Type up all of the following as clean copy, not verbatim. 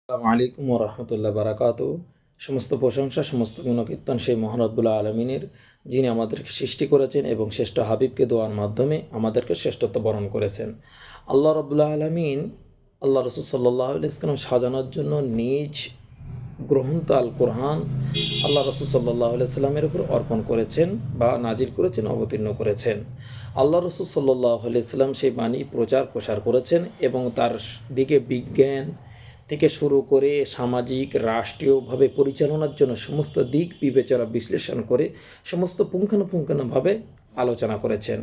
আসসালামু আলাইকুম রহমতুল্লাহ বারাকাতু। সমস্ত প্রশংসা সমস্ত গুণকীর্তন সেই মহান রব্বুল আলমিনের, যিনি আমাদেরকে সৃষ্টি করেছেন এবং শ্রেষ্ঠ হাবিবকে দোয়ার মাধ্যমে আমাদেরকে শ্রেষ্ঠত্ব বরণ করেছেন। আল্লাহ রব্বুল আলমিন আল্লাহ রসুল সাল্লাহ ইসলাম সাজানোর জন্য নিজ গ্রন্থ আল কোরআন আল্লাহ রসুল সাল্লাহ সাল্লামের উপর অর্পণ করেছেন বা নাজিল করেছেন, অবতীর্ণ করেছেন। আল্লাহ রসুল সাল্লাহ সাল্লাম সেই বাণী প্রচার প্রসার করেছেন এবং তার দিকে বিজ্ঞান থেকে শুরু করে সামাজিক রাষ্ট্রীয়ভাবে পরিচালনার জন্য সমস্ত দিক বিবেচনা বিশ্লেষণ করে সমস্ত পুঙ্খানুপুঙ্খানুভাবে আলোচনা করেছেন।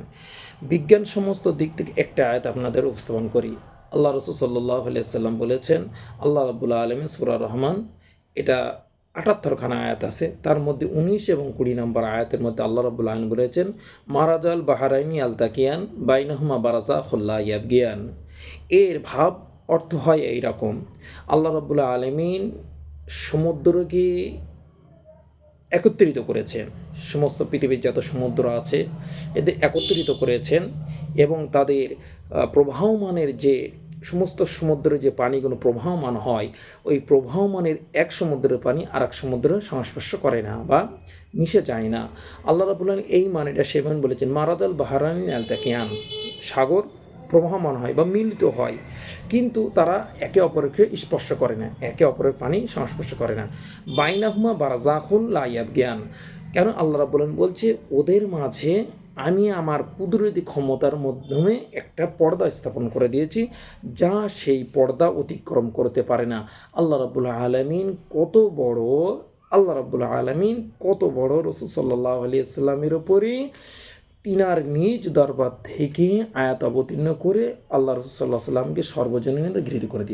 বিজ্ঞান সমস্ত দিক থেকে একটা আয়াত আপনাদের উপস্থাপন করি। আল্লাহ রসুল সাল্লাহ সাল্লাম বলেছেন, আল্লাহ রাব্বুল আলামিন সূরা রহমান, এটা ৭৮খানা আয়াত আছে, তার মধ্যে ১৯ এবং ২০ নম্বর আয়াতের মধ্যে আল্লাহ রাব্বুল আলামিন বলেছেন, মারাজাল বাহারাইনি আলতাকিয়ান বাইনাহুমা বারাজা খুল্লা ইয়াবগিয়ান। এর ভাব অর্থ হয় এইরকম: আল্লাহ রাব্বুল আলামিন সমুদ্রকে একত্রিত করেছেন, সমস্ত পৃথিবীর যত সমুদ্র আছে এদের একত্রিত করেছেন এবং তাদের প্রবাহমানের যে সমস্ত সমুদ্রের যে পানিগুলো প্রবাহমান হয়, ওই প্রবাহমানের এক সমুদ্রের পানি আর এক সমুদ্রের সংস্পর্শ করে না বা মিশে যায় না। আল্লাহ রাব্বুল আলামিন এই মানেটা সেভাবে বলেছেন, মারাজাল বাহারাইন আলতাকিয়ান, সাগর প্রবাহমান হয় বা মিলিত হয়, কিন্তু তারা একে অপরকে স্পর্শ করে না, একে অপরের পানি সংস্পর্শ করে না। বাইনাহুমা বারাজাখুল লা ইয়াবগিয়ান, কেন আল্লাহ রাব্বুল আলামিন বলছে ওদের মাঝে আমি আমার কুদরতি ক্ষমতার মাধ্যমে একটা পর্দা স্থাপন করে দিয়েছি, যা সেই পর্দা অতিক্রম করতে পারে না। আল্লাহ রাব্বুল আলামিন কত বড়, আল্লাহ রাব্বুল আলামিন কত বড় রাসূল সাল্লাল্লাহু আলাইহি ওয়াসাল্লামের উপরে তিনার নিজ দরবার থেকে আয়াত অবতীর্ণ করে আল্লাহ রাসূল সাল্লাল্লাহু আলাইহি ওয়াসাল্লামকে সর্বজনীনতা গৃহীত করে দিয়েছে।